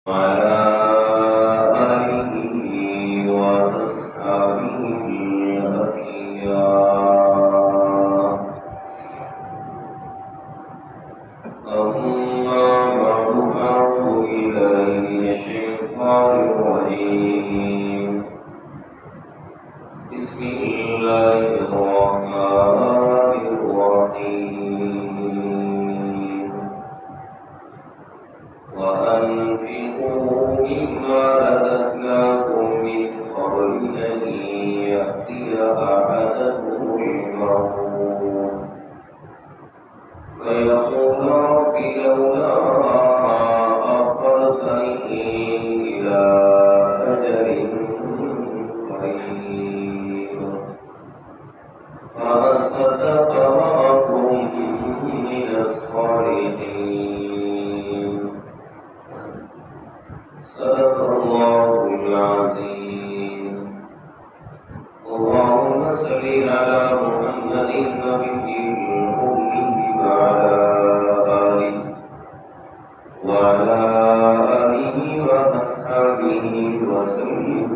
وعلى آله وأصحابه الأخيار. أما بعد فأعوذ بالله من الشيطان الرجيم. بسم الله الرحمن الرحيم. وأنفقوا مما رزقناكم من قبل أن يأتي أحدكم الموت فيقول رب لولا أخرتني إلى أجل قريب فأصدق وأكن من الصالحين. صدق الله العظيم. اللهم صل على محمد النبي الأمي وعلى آله وأصحابه وسلم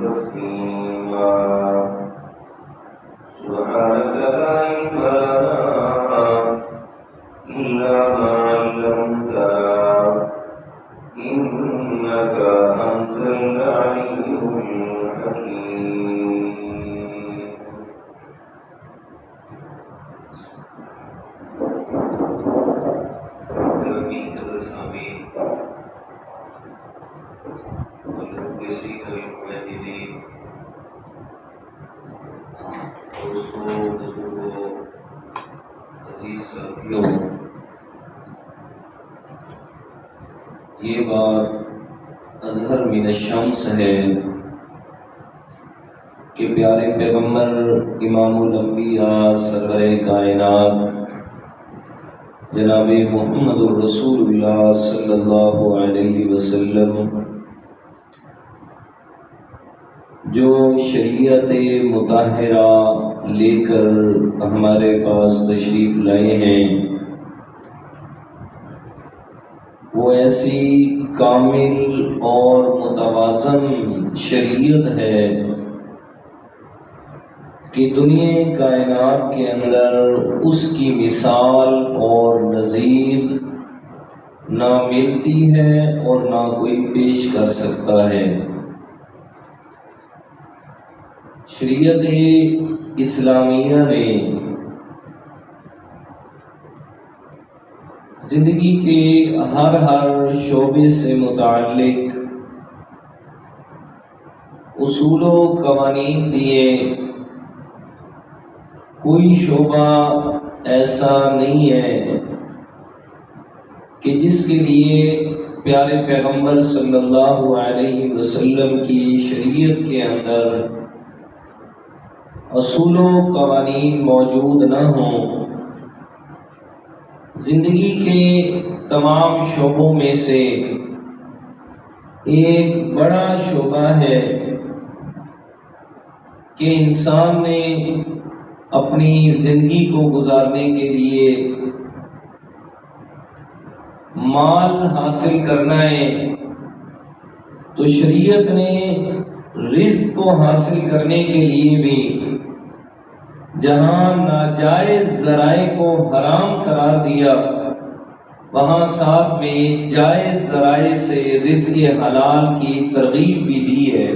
تسليما. سبحانك لا علم لنا إلا ما علمتنا إنك أنت العليم الحكيم. یہ بات اظہر من الشمس ہے کہ پیارے پیغمبر امام الانبیاء سرور کائنات جناب محمد الرسول اللہ صلی اللہ علیہ وسلم جو شریعت مطہرہ لے کر ہمارے پاس تشریف لائے ہیں، وہ ایسی کامل اور متوازن شریعت ہے کہ دنیا کائنات کے اندر اس کی مثال اور نظیر نہ ملتی ہے اور نہ کوئی پیش کر سکتا ہے۔ شریعت اسلامیہ نے زندگی کے ہر شعبے سے متعلق اصول و قوانین دیے۔ کوئی شعبہ ایسا نہیں ہے کہ جس کے لیے پیارے پیغمبر صلی اللہ علیہ وسلم کی شریعت کے اندر اصول و قوانین موجود نہ ہوں۔ زندگی کے تمام شعبوں میں سے ایک بڑا شعبہ ہے کہ انسان نے اپنی زندگی کو گزارنے کے لیے مال حاصل کرنا ہے، تو شریعت نے رزق کو حاصل کرنے کے لیے بھی جہاں ناجائز ذرائع کو حرام قرار دیا، وہاں ساتھ میں جائز ذرائع سے رزق حلال کی ترغیب بھی دی ہے۔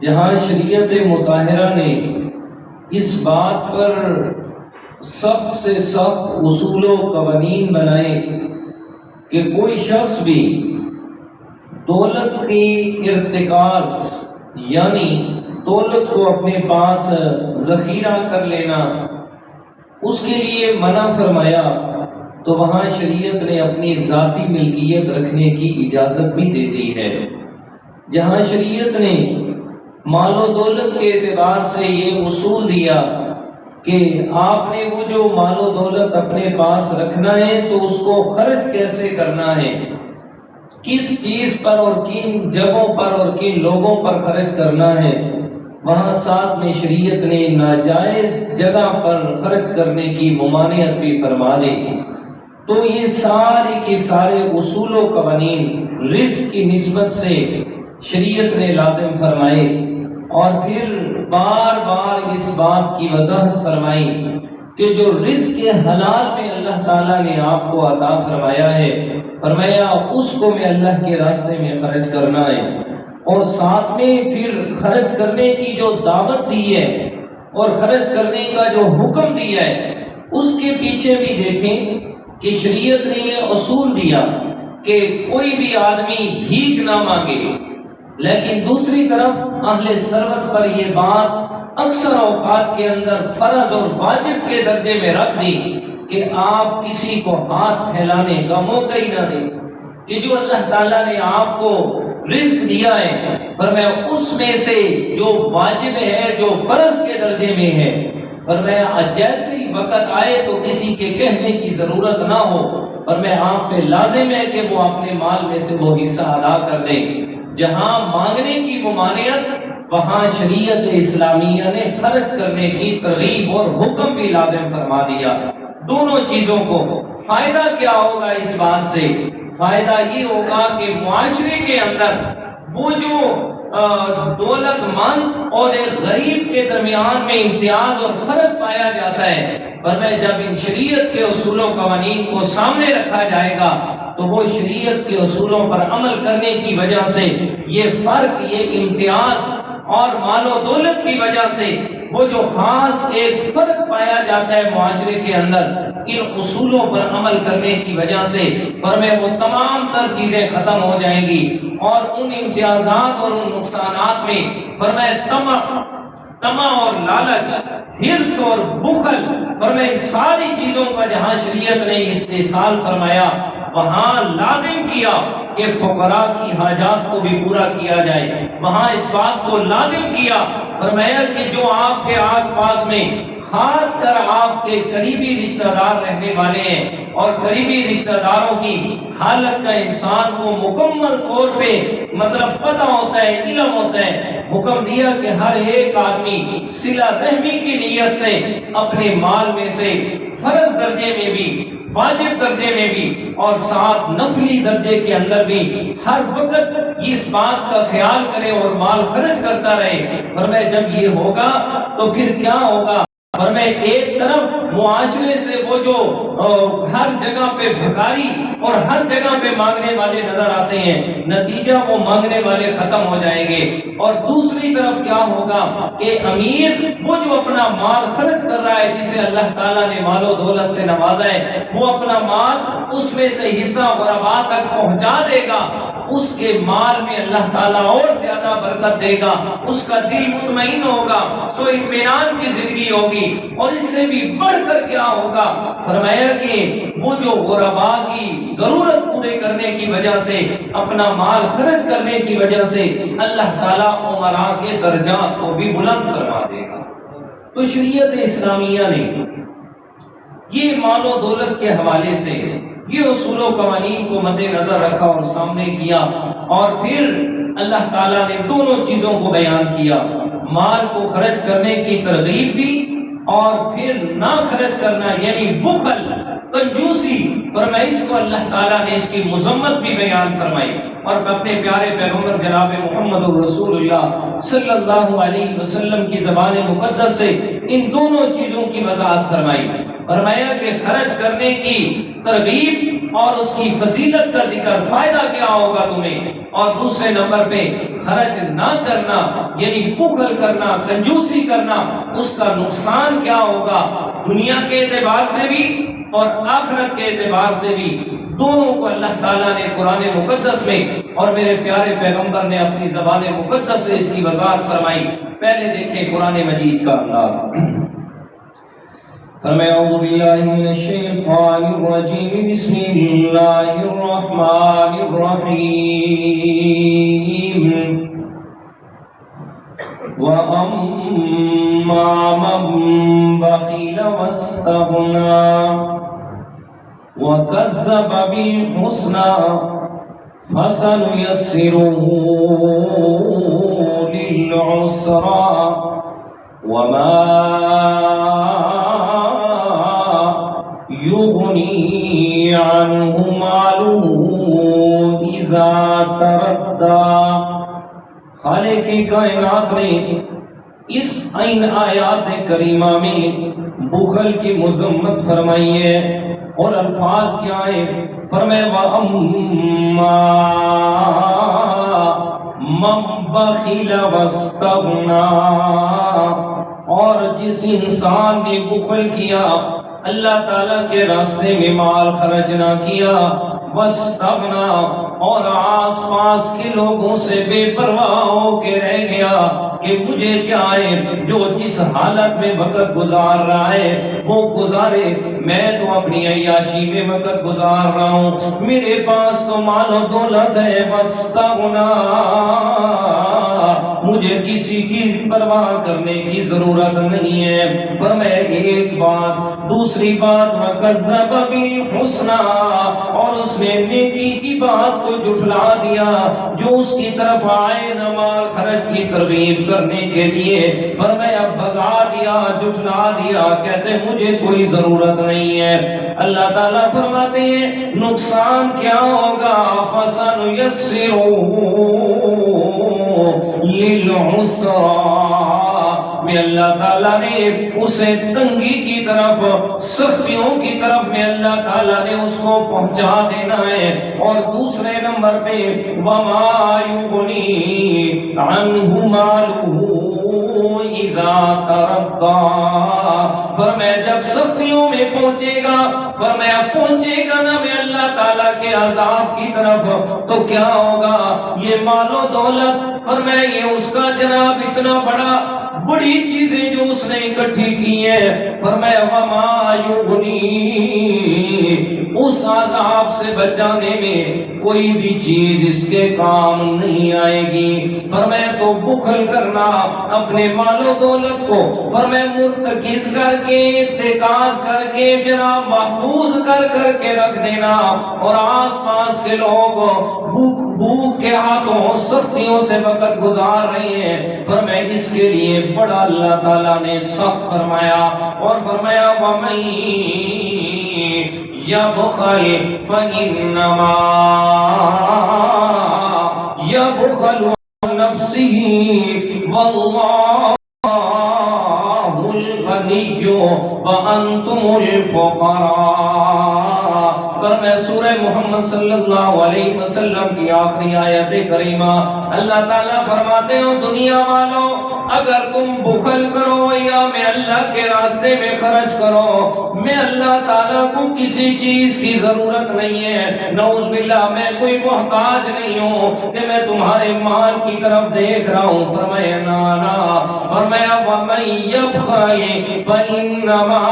جہاں شریعت مطہرہ نے اس بات پر سخت سے سخت اصول و قوانین بنائے کہ کوئی شخص بھی دولت کی ارتکاز یعنی دولت کو اپنے پاس ذخیرہ کر لینا اس کے لیے منع فرمایا، تو وہاں شریعت نے اپنی ذاتی ملکیت رکھنے کی اجازت بھی دے دی ہے۔ جہاں شریعت نے مال و دولت کے اعتبار سے یہ اصول دیا کہ آپ نے وہ جو مال و دولت اپنے پاس رکھنا ہے تو اس کو خرچ کیسے کرنا ہے، کس چیز پر اور کن جگہوں پر اور کن لوگوں پر خرچ کرنا ہے، وہاں ساتھ میں شریعت نے ناجائز جگہ پر خرچ کرنے کی ممانعت بھی فرما دی۔ تو یہ سارے کے سارے اصول و قوانین رزق کی نسبت سے شریعت نے لازم فرمائے، اور پھر بار بار اس بات کی وضاحت فرمائی کہ جو رزق حلال میں اللہ تعالیٰ نے آپ کو عطا فرمایا ہے، فرمایا اس کو میں اللہ کے راستے میں خرچ کرنا ہے، اور ساتھ میں پھر خرچ کرنے کی جو دعوت دی ہے اور خرچ کرنے کا جو حکم دیا ہے، اس کے پیچھے بھی دیکھیں کہ شریعت نے یہ اصول دیا کہ کوئی بھی آدمی بھیک نہ مانگے، لیکن دوسری طرف اہل ثروت پر یہ بات اکثر اوقات کے اندر فرض اور واجب کے درجے میں رکھ دی کہ آپ کسی کو ہاتھ پھیلانے کا موقع ہی نہ دیں، کہ جو اللہ تعالیٰ نے آپ کو رزق دیا ہے، فرمایا اس میں سے جو واجب ہے، جو فرض کے درجے میں ہے، فرمایا جیسے ہی وقت آئے تو کسی کے کہنے کی ضرورت نہ ہو، فرمایا آپ پہ لازم ہے کہ وہ اپنے مال میں سے وہ حصہ ادا کر دیں۔ جہاں مانگنے کی ممانعت، وہاں شریعت اسلامیہ نے خرچ کرنے کی ترغیب اور حکم بھی لازم فرما دیا۔ دونوں چیزوں کو فائدہ کیا ہوگا اس بات سے؟ فائدہ یہ ہوگا کہ معاشرے کے اندر وہ جو دولت مند اور ایک غریب کے درمیان میں امتیاز اور فرق پایا جاتا ہے، ورنہ جب ان شریعت کے اصول و قوانین کو سامنے رکھا جائے گا تو وہ شریعت کے اصولوں پر عمل کرنے کی وجہ سے یہ فرق، یہ امتیاز اور مال و دولت کی وجہ سے وہ جو خاص ایک فرق پایا جاتا ہے معاشرے کے اندر، ان اصولوں پر عمل کرنے کی وجہ سے فرمایا وہ تمام تر چیزیں ختم ہو جائیں گی، اور ان امتیازات اور ان نقصانات میں فرمایا طمع اور لالچ، حرص اور بخل، فرمایا ان ساری چیزوں کا جہاں شریعت نے استحصال فرمایا، وہاں لازم کیا کہ فقراء کی حاجات کو بھی پورا کیا جائے، وہاں اس بات کو لازم کیا، فرمایا کہ جو آپ کے آس پاس میں خاص کر آپ کے قریبی رشتہ دار رہنے والے ہیں، اور قریبی رشتہ داروں کی حالت کا انسان کو مکمل طور پہ مطلب پتہ ہوتا ہے، علم ہوتا ہے، حکم دیا کہ ہر ایک آدمی صلہ رحمی کی نیت سے اپنے مال میں سے فرض درجے میں بھی، واجب درجے میں بھی، اور ساتھ نفلی درجے کے اندر بھی ہر وقت اس بات کا خیال کرے اور مال خرچ کرتا رہے۔ فرمایا جب یہ ہوگا تو پھر کیا ہوگا؟ فرمایا ایک طرف معاشرے سے وہ جو ہر جگہ پہ بھکاری اور ہر جگہ پہ مانگنے والے نظر آتے ہیں، نتیجہ وہ مانگنے والے ختم ہو جائیں گے، اور دوسری طرف کیا ہوگا کہ امیر وہ جو اپنا مال خرچ کر رہا ہے، جسے اللہ تعالیٰ نے مال و دولت سے نوازا ہے، وہ اپنا مال اس میں سے حصہ غربا تک پہنچا دے گا، اس کے مال میں اللہ تعالیٰ اور زیادہ برکت دے گا، اس کا دل مطمئن ہوگا، سو اطمینان کی زندگی ہوگی، اور اس سے بھی بڑھ کر کیا ہوگا؟ فرمایا کہ وہ جو غربا کی ضرورت پورے کرنے کی وجہ سے اپنا مال خرچ کرنے کی وجہ سے اللہ تعالیٰ امراء کے درجات کو بھی بلند فرما دے گا۔ تو شریعت اسلامیہ نے یہ مال و دولت کے حوالے سے یہ اصول و قوانین کو مد نظر رکھا اور سامنے کیا، اور پھر اللہ تعالیٰ نے دونوں چیزوں کو بیان کیا، مال کو خرچ کرنے کی ترغیب بھی، اور پھر نہ خرچ کرنا یعنی بخل، کنجوسی، فرمایا اس کو اللہ تعالیٰ نے اس کی مذمت بھی بیان فرمائی، اور اپنے پیارے پیغمبر جناب محمد رسول اللہ صلی اللہ علیہ وسلم کی زبان مقدس سے ان دونوں چیزوں کی وضاحت فرمائی۔ فرمایا کہ خرچ کرنے کی ترغیب اور اس کی فضیلت کا ذکر، فائدہ کیا ہوگا تمہیں، اور دوسرے نمبر پہ خرچ نہ کرنا یعنی بخل کرنا، کنجوسی کرنا، اس کا نقصان کیا ہوگا دنیا کے اعتبار سے بھی اور آخرت کے اعتبار سے بھی۔ دونوں کو اللہ تعالیٰ نے قرآن مقدس میں اور میرے پیارے پیغمبر نے اپنی زبان مقدس سے اس کی وضاحت فرمائی۔ پہلے دیکھیں قرآن مجید کا انداز۔ اعوذ باللہ من الشیطان الرجیم، بسم اللہ الرحمن الرحیم۔ وَأَمَّا مَن بَخِلَ وَاسْتَغْنَىٰ وَكَذَّبَ بِالْحُسْنَىٰ فَسَنُيَسِّرُهُ لِلْعُسْرَىٰ وَمَا يُغْنِي عنه ماله إذا تردى۔ خالق کائنات نے اس ان آیات کریمہ میں بخل کی مذمت فرمائی ہے، اور الفاظ کیا ہے؟ فرمایا وَأَمَّا مَن بَخِلَ وَاسْتَغْنَى، اور جس انسان نے بخل کیا، اللہ تعالیٰ کے راستے میں مال خرچ نہ کیا، واستغنا، اور آس پاس کے لوگوں سے بے پرواہ ہو کے رہ گیا کہ مجھے کیا ہے، جو جس حالت میں وقت گزار رہا ہے وہ گزارے، میں تو اپنی عیاشی میں وقت گزار رہا ہوں، میرے پاس تو مال و دولت ہے، واستغنا، مجھے کسی کی پرواہ کرنے کی ضرورت نہیں ہے۔ فرمایا ایک بات، دوسری بات وَكَذَّبَ بِالْحُسْنَى، اور اس نے نیکی کی بات کو جھٹلا دیا جو اس کی طرف آئے نہ مال خرچ کی ترغیب کرنے کے لیے، فرمایا بھگا دیا، جھٹلا دیا، کہتے مجھے کوئی ضرورت نہیں ہے۔ اللہ تعالیٰ فرماتے ہیں نقصان کیا ہوگا، فَسَنُيَسِّرُهُ لِلْعُسْرَى، میں اللہ تعالیٰ نے اسے تنگی کی طرف، سختیوں کی طرف میں اللہ تعالیٰ نے اس کو پہنچا دینا ہے۔ اور دوسرے نمبر پہ وَمَا يُغْنِي عَنْهُ مَالُهُ إِذَا تَرَدَّى، فرمایا جب سختیوں میں پہنچے گا، فرمایا پہنچے گا نا میں اللہ تعالیٰ کے عذاب کی طرف، تو کیا ہوگا؟ یہ مال و دولت، فرمایا یہ اس کا جناب اتنا بڑی چیزیں جو اس نے اکٹھی کی ہیں، فرمایا وَمَا يُغْنِي، اس عذاب سے بچانے میں کوئی بھی چیز اس کے کام نہیں آئے گی۔ فرمایا تو بخل کرنا، اپنے مال و دولت کو فرمایا مرتکز کر کے، اتکاز کر کے، جناب محفوظ کر کے رکھ دینا، اور آس پاس کے لوگ بھوک کے ہاتھوں سختیوں سے وقت گزار رہے ہیں، فرمایا اس کے لیے بڑا اللہ تعالیٰ نے سخت فرمایا، اور فرمایا وَمَن يَبْخَلْ فَإِنَّمَا يَبْخَلُ عَن نَفْسِهِ وَاللَّهُ الْغَنِيُّ وَأَنْتُمُ الْفُقَرَاءُ۔ فرمایا سورہ محمد صلی اللہ علیہ وسلم کی آخری آیت کریمہ، اللہ تعالیٰ فرماتے ہو دنیا والوں، اگر تم بخل کرو یا میں اللہ کے راستے میں خرچ کرو، میں اللہ تعالیٰ کو کسی چیز کی ضرورت نہیں ہے، نعوذ باللہ میں کوئی محتاج نہیں ہوں کہ میں تمہارے مال کی طرف دیکھ رہا ہوں۔ فرمایا نا، فرمایا وَمَن يَبْخَلْ فَإِنَّمَا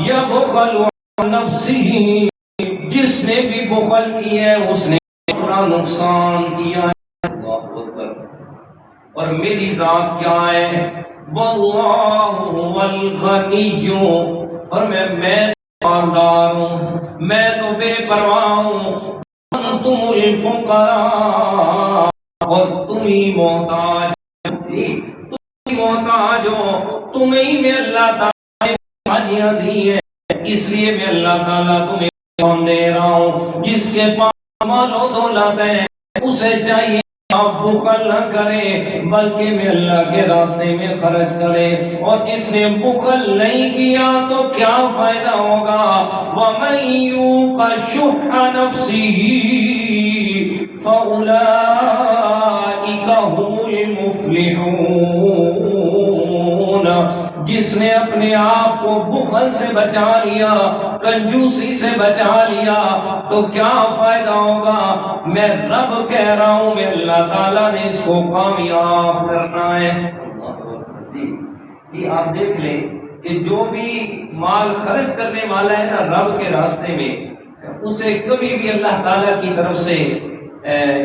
يَبْخَلُ عَن نَفْسِهِ، جس نے بھی بخل کی ہے اس نے اپنا نقصان کیا ہے۔ اللہ اکبر۔ اور میری ذات کیا ہے؟ واللہ هو الغنی، اور میں مالدار ہوں، میں تو بے پرواہ ہوں، انتم الفقراء، اور تم ہی محتاج، تم ہی محتاج ہو، تمہیں میں اللہ تعالیٰ نے حاجیاں دی ہے، اس لیے میں اللہ تعالیٰ تمہیں کام دے رہا ہوں۔ جس کے پاس مال و دولت ہے اسے چاہیے آپ بخل نہ کریں بلکہ میں اللہ کے راستے میں خرچ کریں، اور جس نے بخل نہیں کیا تو کیا فائدہ ہوگا؟ وَمَن يُوقَ شُحَّ نَفْسِهِ فَأُولَئِكَ هُمُ الْمُفْلِحُونَ، جس نے اپنے آپ کو بخل سے بچا لیا، کنجوسی سے بچا لیا تو کیا فائدہ ہوگا؟ میں رب کہہ رہا ہوں، میں اللہ تعالیٰ نے اس کو کامیاب کرنا ہے۔ جی آپ دیکھ لیں کہ جو بھی مال خرچ کرنے والا ہے نا رب کے راستے میں، اسے کبھی بھی اللہ تعالیٰ کی طرف سے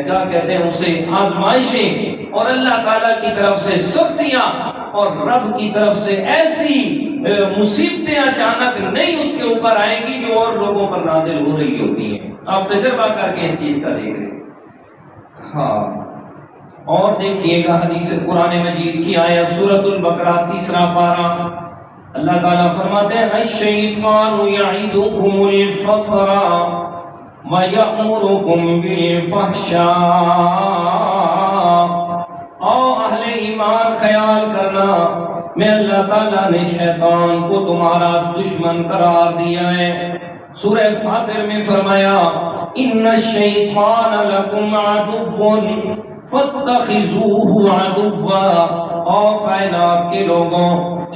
کیا کہتے ہیں، اسے آزمائشیں اور اللہ تعالیٰ کی طرف سے سختیاں اور رب کی طرف سے ایسی مصیبتیں اچانک نہیں اس کے اوپر آئیں گی جو اور لوگوں پر نازل ہو رہی ہوتی ہیں۔ آپ تجربہ کر کے اس چیز کا دیکھ رہے ہیں۔ ہاں، اور دیکھیے گا حدیث قرآن مجید کی آیت سورۃ البقرہ 3 پارہ، اللہ تعالیٰ فرماتے ہیں الشیطان یعدکم الفقر وَيَأْمُرُكُمْ بِالْفَحْشَاءِ۔ او اہل ایمان خیال کرنا، میں اللہ تعالیٰ نے شیطان کو تمہارا دشمن قرار دیا ہے۔ سورہ فاطر میں فرمایا ان الشیطان لکم عدو فاتخذوه عدوا۔ او کائنات کے لوگوں،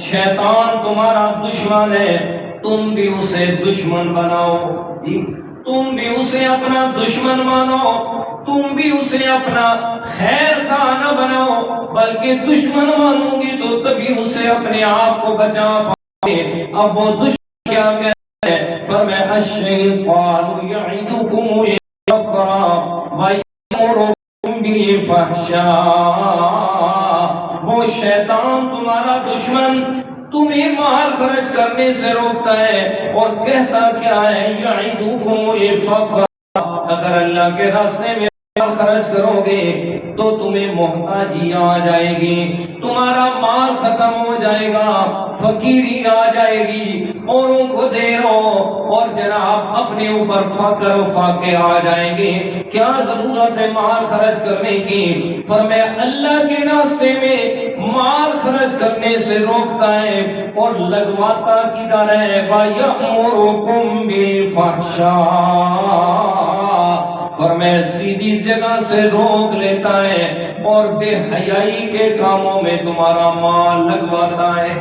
شیطان تمہارا دشمن ہے، تم بھی اسے دشمن بناؤ، تم بھی اسے اپنا دشمن مانو، تم بھی اسے اپنا خیر خواہ نہ بناؤ، بلکہ دشمن مانو گی تو تبھی اسے اپنے آپ کو بچا پاؤ گے۔ اب وہ دشمن کیا کہتے ہیں؟ فرمایا الشیطان یعدکم الفقر ویأمرکم بالفحشاء۔ وہ شیطان تمہارا دشمن تمہیں مال خرچ کرنے سے روکتا ہے اور کہتا کیا ہے؟ یعدکم الفقر، اگر اللہ کے راستے میں مال خرچ کرو گے تو تمہیں محتاجی آ جائے گی، تمہارا مال ختم ہو جائے گا، فقیری آ جائے گی، اوروں کو دے رہو اور جناب اپنے اوپر فقر و فاقے آ جائیں گے۔ کیا ضرورت ہے مال خرچ کرنے کی؟ فرمایا اللہ کے راستے میں مال خرچ کرنے سے روکتا ہے اور لگواتا کدھر ہے؟ وَيَأْمُرُكُمْ بِالْفَحْشَاءِ۔ فرمایا سیدھی جگہ سے روک لیتا ہے اور بے حیائی کے کاموں میں تمہارا مال لگواتا ہے۔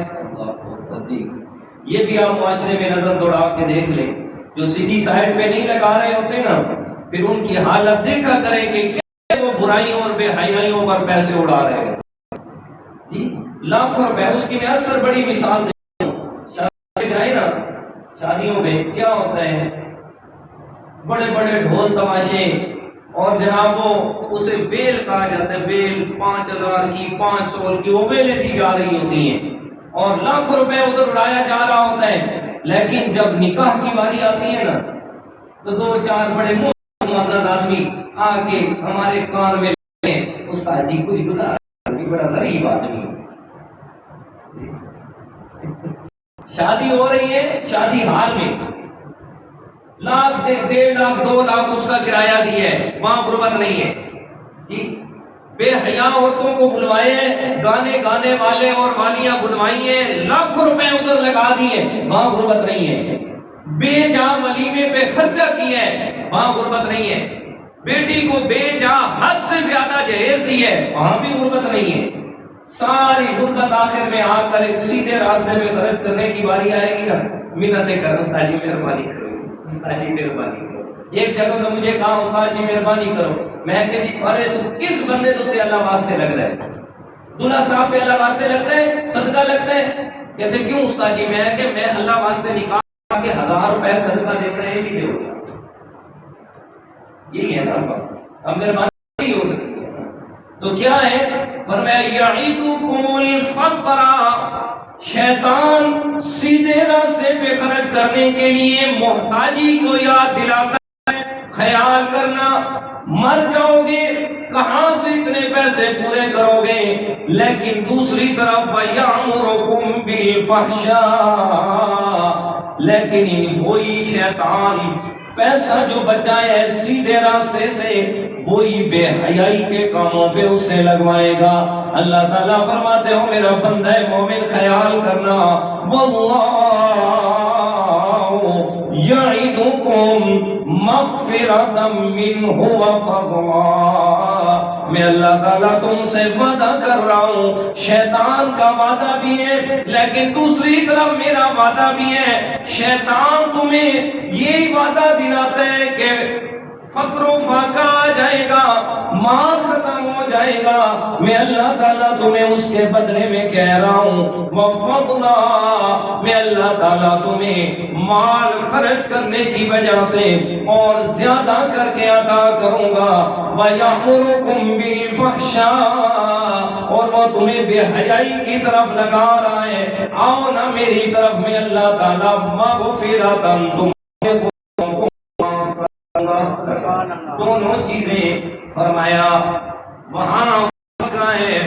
یہ بھی آپ معاشرے میں نظر دوڑا کے دیکھ لیں، جو سیدھی سائڈ پہ نہیں لگا رہے ہوتے نا، پھر ان کی حالت دیکھا کریں کہ کیسے وہ برائیوں اور بے حیائیوں پر پیسے اڑا رہے ہیں جی، لاکھوں روپے۔ اس کی میں اکثر بڑی مثال دیتا ہوں، شادی جائے نا، شادیوں میں کیا ہوتا ہے؟ بڑے بڑے ڈھول تماشے اور جناب وہ اسے بیل کہا جاتا ہے، بیل 5000 کی 500 کی وہ بیلیں دی جا رہی ہوتی ہیں اور لاکھوں روپے ادھر اڑایا جا رہا ہوتا ہے۔ لیکن جب نکاح کی باری آتی ہے نا تو دو چار بڑے معزز آدمی آ کے ہمارے کان میں استاد جی کوئی گزار بڑا غریب آدمی، شادی ہو رہی ہے، شادی حال میں لاکھ 1.5 لاکھ 2 لاکھ اس کا کرایہ دیا ہے، وہاں غربت نہیں ہے جی۔ بے حیا عورتوں کو بلوائے، گانے گانے والے اور والیاں بلوائی ہیں، لاکھوں روپے ادھر لگا دیے، وہاں غربت نہیں ہے۔ بے جا ولیمے پہ خرچہ کیا ہے، وہاں غربت نہیں ہے۔ بیٹی کو بے جا حد سے زیادہ جہیز دی ہے، وہاں بھی غربت نہیں ہے۔ ساری غربت آخر میں آ کر ایک سیدھے راستے میں خرچ کرنے کی باری آئے گی نا، منتیں کر استاد جی مہربانی کرو، استاد جی مہربانی کرو۔ ایک جگہ تو مجھے کہا استاد جی مہربانی کرو، میں کہتی ارے تو کس بندے تو تے اللہ واسطے لگ رہا ہے؟ دلہا صاحب پہ اللہ واسطے لگتا ہے، صدقہ لگتا ہے؟ کہتے کیوں استاد جی؟ میں کہ میں اللہ واسطے نکاح کے 1000 روپے صدقہ دیتا ہے، یہ بھی دے ہوتا، یہی ہے نا بات، اب مہربانی نہیں ہو سکتی ہے تو کیا ہے؟ فرمایا یعیدکم الفقر، شیطان سیدھے راستے پہ خرچ کرنے کے لیے محتاجی کو یاد دلاتا ہے۔ خیال کرنا مر جاؤ گے کہاں سے اتنے پیسے پورے کرو گے؟ لیکن دوسری طرف وَيَأْمُرُكُمْ بِالْفَحْشَاءِ، لیکن وہی شیطان پیسہ جو بچائے ہے سیدھے راستے سے وہی بے حیائی کے کاموں پہ اسے لگوائے گا۔ اللہ تعالیٰ فرماتے ہو میرا بندہ مومن خیال کرنا، وَاللَّهُ يَعِدُكُمْ مَغْفِرَةً مِّنْهُ وَفَضْلًا، میں اللہ تعالیٰ تم سے وعدہ کر رہا ہوں، شیطان کا وعدہ بھی ہے لیکن دوسری طرف میرا وعدہ بھی ہے۔ شیطان تمہیں یہی وعدہ دلاتا ہے کہ فقر و فاقہ آ جائے گا، مال ختم ہو جائے گا، میں اللہ تعالیٰ تمہیں اس کے بدلے میں کہہ رہا ہوں وَفَضْلًا، میں اللہ تعالیٰ تمہیں مال خرچ کرنے کی وجہ سے اور زیادہ کر کے عطا کروں گا۔ وَيَأْمُرُكُمْ بِالْفَحْشَاءِ، اور وہ تمہیں بے حیائی کی طرف لگا رہا ہے، آؤ نا میری طرف، میں اللہ تعالیٰ مغفرۃ تمہیں دونوں چیزیں فرمایا۔ وہاں ہے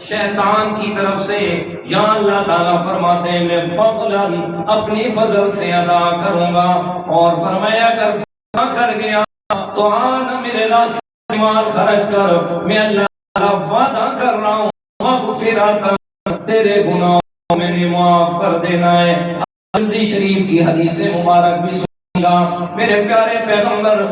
شیطان کی طرف سے یا اللہ تعالیٰ فرماتے ہیں میں فضلاً اپنی فضل سے ادا کروں گا، اور فرمایا اگر نہ کر گیا تو آنا میرے راستے مال خرچ کر، میں اللہ تعالیٰ وعدہ کر رہا ہوں مغفرت، تیرے گناہوں میں نے معاف کر دینا ہے۔ ترمذی شریف کی حدیث مبارک بھی سنیں گا۔ میرے پیارے پیغمبر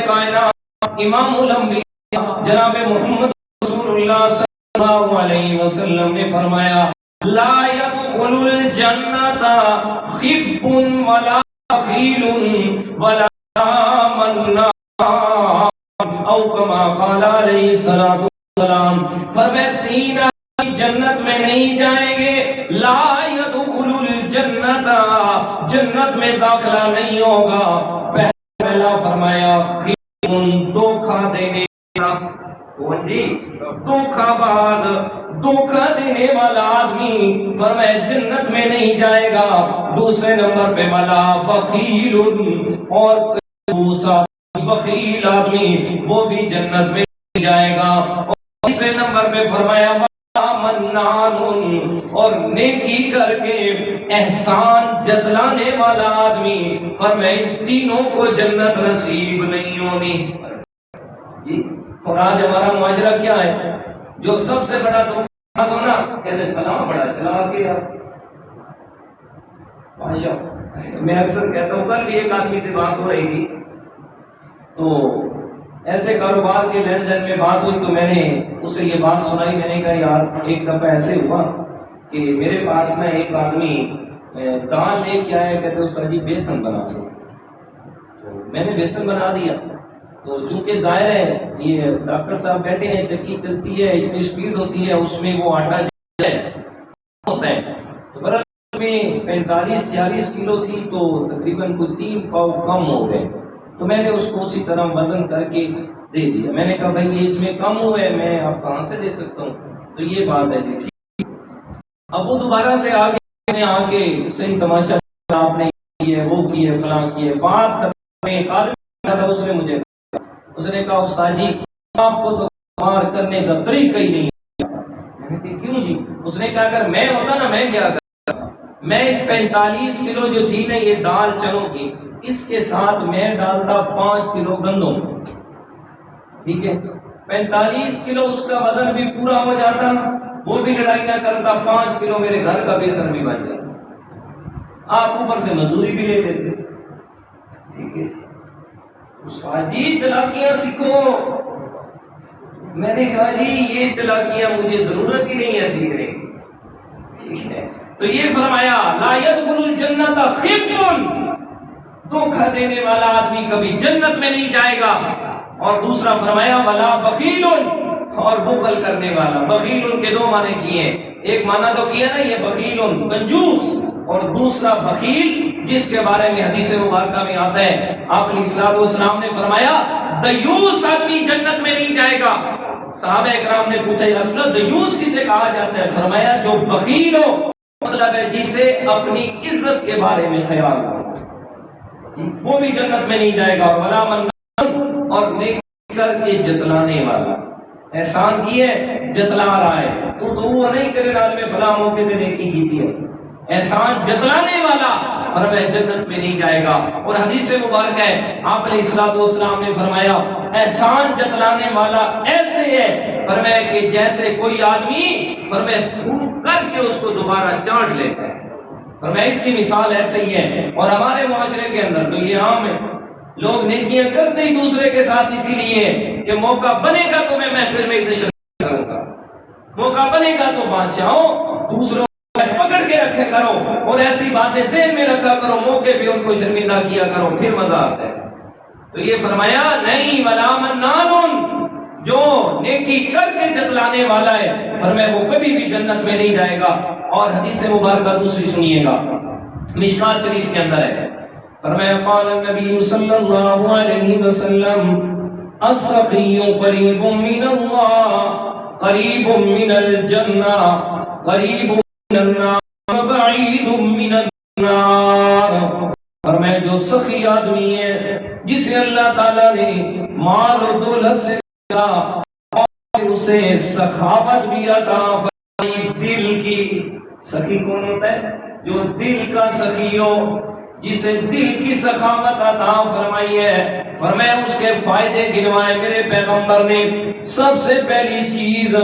کائنات امام الانبیاء جناب محمد رسول اللہ صلی اللہ علیہ وسلم نے فرمایا لا يدخل الجنۃ خب ولا بخیل ولا منان او کما قال علیہ الصلوۃ والسلام، فرمایا تین جنت میں نہیں جائیں گے، لا يدخل الجنۃ، جنت میں داخلہ نہیں ہوگا۔ پہلا فرمایا دھوکہ دینے والا، کون جی؟ دھوکہ باز، دھوکہ دینے والا آدمی فرمایا جنت میں نہیں جائے گا۔ دوسرے نمبر پہ والا بخیل، اور دوسرا بخیل آدمی وہ بھی جنت میں نہیں جائے گا۔ اور تیسرے نمبر پہ فرمایا منان، اور نیکی کر کے احسان جتلانے والا آدمی، فرمایا تینوں کو جنت نصیب نہیں ہونی جی۔ اور آج ہمارا معاشرہ کیا ہے؟ جو سب سے بڑا دھوکہ دو نا، کہتے فلاں بڑا چلا گیا۔ میں اکثر کہتا ہوں، کل بھی ایک آدمی سے بات ہو رہی تھی، تو ایسے کاروبار کے لین دین میں بات ہوئی، تو میں نے اسے یہ بات سنائی۔ میں نے کہا یار ایک دفعہ ایسے ہوا کہ میرے پاس میں ایک آدمی دال لے کے آیا، کہتے اس کا جی بیسن بنا دو، تو میں نے بیسن بنا دیا۔ تو چونکہ ظاہر ہے یہ ڈاکٹر صاحب بیٹھے ہیں، چکی چلتی ہے، اتنی اسپیڈ ہوتی ہے، اس میں وہ آٹا ہوتا ہے، تو برابر میں 45-46 کلو تھی، تو تقریباً کوئی 3 پاؤ کم ہو گئے۔ تو میں نے اس کو اسی طرح وزن کر کے دے دیا۔ میں نے کہا بھائی یہ اس میں کم ہوا ہے، میں آپ کہاں سے دے سکتا ہوں؟ تو یہ بات ہے جی ٹھیک۔ اب وہ دوبارہ سے آ کے صحیح تماشا آپ نے کی ہے، وہ کی ہے، فلاں کی ہے، بات کرنے ایک آدمی تھا، اس نے مجھے اس نے کہا استاد جی آپ کو تو کار کرنے کا طریقہ ہی نہیں ہے۔ میں نے کہا کیوں جی؟ اس نے کہا اگر میں ہوتا نا، میں کیا کرتا، میں اس 45 کلو جو تھی نا یہ دال چنوں کی، اس کے ساتھ میں ڈالتا 5 کلو گندوں، ٹھیک ہے، 45 کلو اس کا وزن بھی پورا ہو جاتا، وہ بھی لڑائی نہ کرتا، 5 کلو میرے گھر کا بیسن بھی بن جاتا، آپ اوپر سے مزدوری بھی لے لیتے، ٹھیک ہے۔ استاد جی چلاکیاں سیکھو۔ میں نے کہا جی یہ چلاکیاں مجھے ضرورت ہی نہیں ہے سیکھنے کی، ٹھیک ہے۔ تو یہ فرمایا لا يدخل الجنۃ خب، دھوکہ دینے والا آدمی کبھی جنت میں نہیں جائے گا۔ اور دوسرا فرمایا ولا بخیل، اور بخل کرنے والا۔ بخیل کے دو معنی کیے، ایک معنی تو کیا نا یہ بخیل کنجوس، اور دوسرا بخیل جس کے بارے میں حدیث مبارکہ میں آتا ہے، آپ علیہ الصلوۃ والسلام نے فرمایا دیوس آدمی جنت میں نہیں جائے گا۔ صحابہ اکرام نے پوچھا یا رسول اللہ دیوس کسے کہا جاتا ہے؟ فرمایا جو بخیل ہو، مطلب ہے جسے اپنی عزت کے بارے میں خیال ہو، وہ بھی جنت میں نہیں جائے گا۔ ولا منان، اور نیکی کر کے جتلانے والا، احسان کیے جتلا رہا ہے، تو وہ نہیں کرے رہا میں فلاں موقع پہ نیکی کی تھی، احسان جتلانے والا فرمایا جنت میں نہیں جائے گا۔ اور حدیث مبارک ہے آپ علیہ الصلوۃ والسلام نے فرمایا احسان جتلانے والا ایسے ہے، فرمایا کہ جیسے کوئی آدمی فرمایا تھوک کر کے اس کو دوبارہ چاٹ لیتا ہے، فرمایا اس کی مثال ایسے ہی ہے۔ اور ہمارے معاشرے کے اندر تو یہ عام ہے، لوگ نیکیاں کرتے ہی دوسرے کے ساتھ اسی لیے کہ موقع بنے گا تو میں محفل میں اسے شرکت کروں گا، موقع بنے گا تو بادشاہوں دوسروں پکڑ کے رکھے کرو، اور ایسی باتیں ذہن میں رکھا کرو، موقع پہ ان کو شرمندہ کیا کرو، پھر مزہ آتا ہے۔ تو یہ فرمایا نہیں ولا منان، جو نیکی کر کے جتلانے والا ہے فرمایا وہ کبھی بھی جنت میں نہیں جائے گا۔ اور حدیث مبارکہ دوسری سنیے گا، مشکات شریف کے اندر ہے، فرمایا قال النبی صلی اللہ علیہ وسلم السقی قریب من اللہ قریب من الجنہ قریب من النار بعید من النار۔ فرمایا جو سخی آدمی ہے جسے اللہ تعالیٰ نے مال و دولت سے اور اسے سخاوت بھی عطا فرمائی، دل کی سخی کون ہوتا ہے؟ جو دل کا سخی ہو، جسے دل کی سخاوت عطا فرمائی ہے۔ فرمایا اس کے فائدے گنوائے میرے پیغمبر نے۔ سب سے پہلی چیز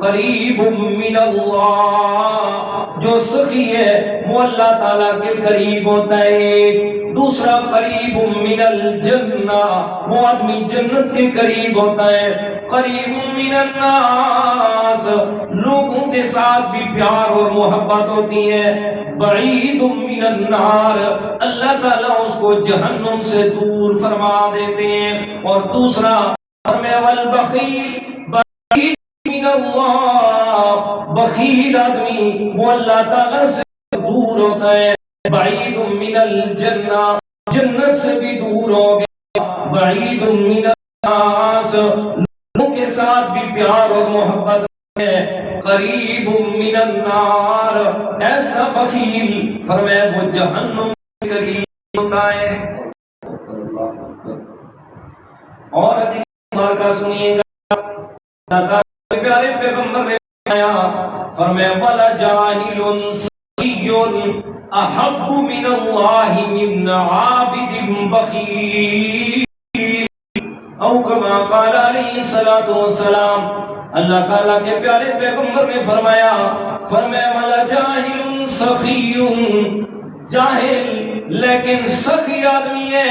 قریب من اللہ، جو سخی ہے وہ اللہ تعالیٰ کے قریب ہوتا ہے۔ دوسرا قریب من الجنہ، وہ آدمی جنت کے قریب ہوتا ہے۔ قریب من الناس، لوگوں کے ساتھ بھی پیار اور محبت ہوتی ہے۔ بعید من النار، اللہ تعالیٰ اس کو جہنم سے دور فرما دیتے ہیں۔ اور دوسرا فرمایا والبخیل، بعید من اللہ، بخیل آدمی وہ اللہ تعالیٰ سے دور ہوتا ہے۔ بعید من الجنہ، جنت سے بھی دور ہو گیا۔ بعید من الناس، لوگوں کے ساتھ بھی پیار اور محبت ہے۔ قریب من النار، ایسا بخیل فرمایا وہ جہنم کے قریب ہوتا ہے۔ اور حدیث مبارکہ سنیے گا، اللہ کے پیارے پیغمبر نے فرمایا ولا جاہل سخی احب من اللہ من عابد بخیل، او کما قال علیہ الصلوۃ والسلام۔ اللہ تعالیٰ کے پیارے پیغمبر نے فرمایا ولا جاہل سخی، جاہل لیکن سخی آدمی ہے،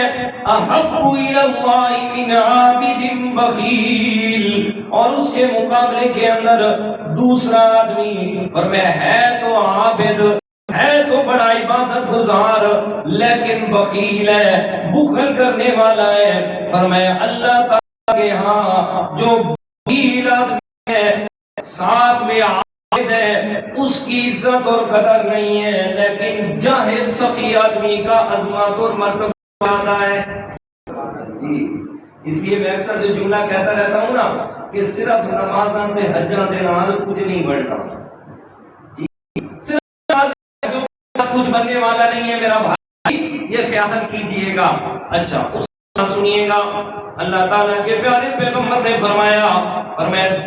احب الی اللہ من عابد بخیل، اور اس کے مقابلے کے اندر دوسرا آدمی فرمایا ہے تو عابد، ہے تو بڑا عبادت گزار، لیکن بخیل ہے، بخل کرنے والا ہے۔ فرمایا اللہ تعالیٰ کے ہاں جو بخیل آدمی ہے، ساتھ میں عابد ہے، اس کی عزت اور قدر نہیں ہے، لیکن جاہل سخی آدمی کا عظمت اور مرتبہ زیادہ ہے۔ اس لیے میں اکثر جو جملہ کہتا رہتا ہوں نا کہ صرف نمازاں تے حجاں دے نال کچھ نہیں بنتا، کچھ بننے والا نہیں ہے میرا بھائی، یہ خیال کیجئے گا۔ اچھا اس سنیے گا، اللہ تعالیٰ کے پیارے پیغمبر نے فرمایا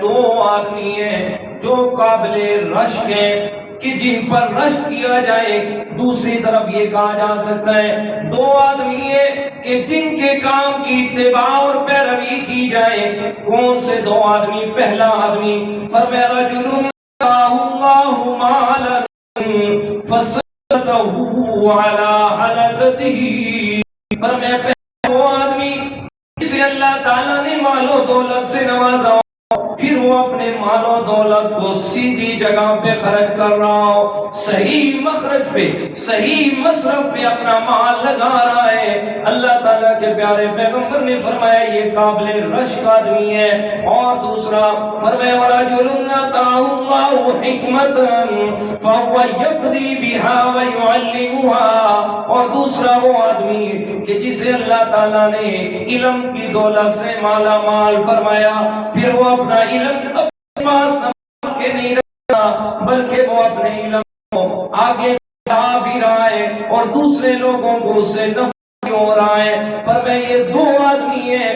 دو آدمی ہیں جو قابل رشک ہیں کہ جن پر رشک کیا جائے، دوسری طرف یہ کہا جا سکتا ہے دو آدمی ہیں کہ جن کے کام کی اتباع اور پیروی کی جائے۔ کون سے دو آدمی؟ پہلا آدمی فرمایا رجل اللہ مالا فرمایا وہ آدمی جسے اللہ تعالیٰ نے مال و دولت سے نوازا، پھر وہ اپنے مال و دولت کو سیدھی جگہ پہ خرچ کر رہا ہو، صحیح مخرج پہ، صحیح مصرف پہ اپنا مال لگا رہا ہے۔ اللہ تعالیٰ کے پیارے پیغمبر نے فرمایا یہ قابل رشک آدمی ہے۔ اور دوسرا فرمایا وَرَجُلٌ آتَاهُ اللَّهُ حِکْمَةً فَهُوَ يَقْضِي بِهَا وَيُعَلِّمُهَا، اور دوسرا وہ آدمی کہ جسے اللہ تعالیٰ نے علم کی دولت سے مالا مال فرمایا، پھر وہ اپنا علم اپنے پاس سنبھال کے نہیں رکھتا، بلکہ وہ اپنے علم کو آگے بڑھا بھی رہا ہے اور دوسرے لوگوں کو اس سے نفع ہو رہا ہے۔ فرمایا یہ دو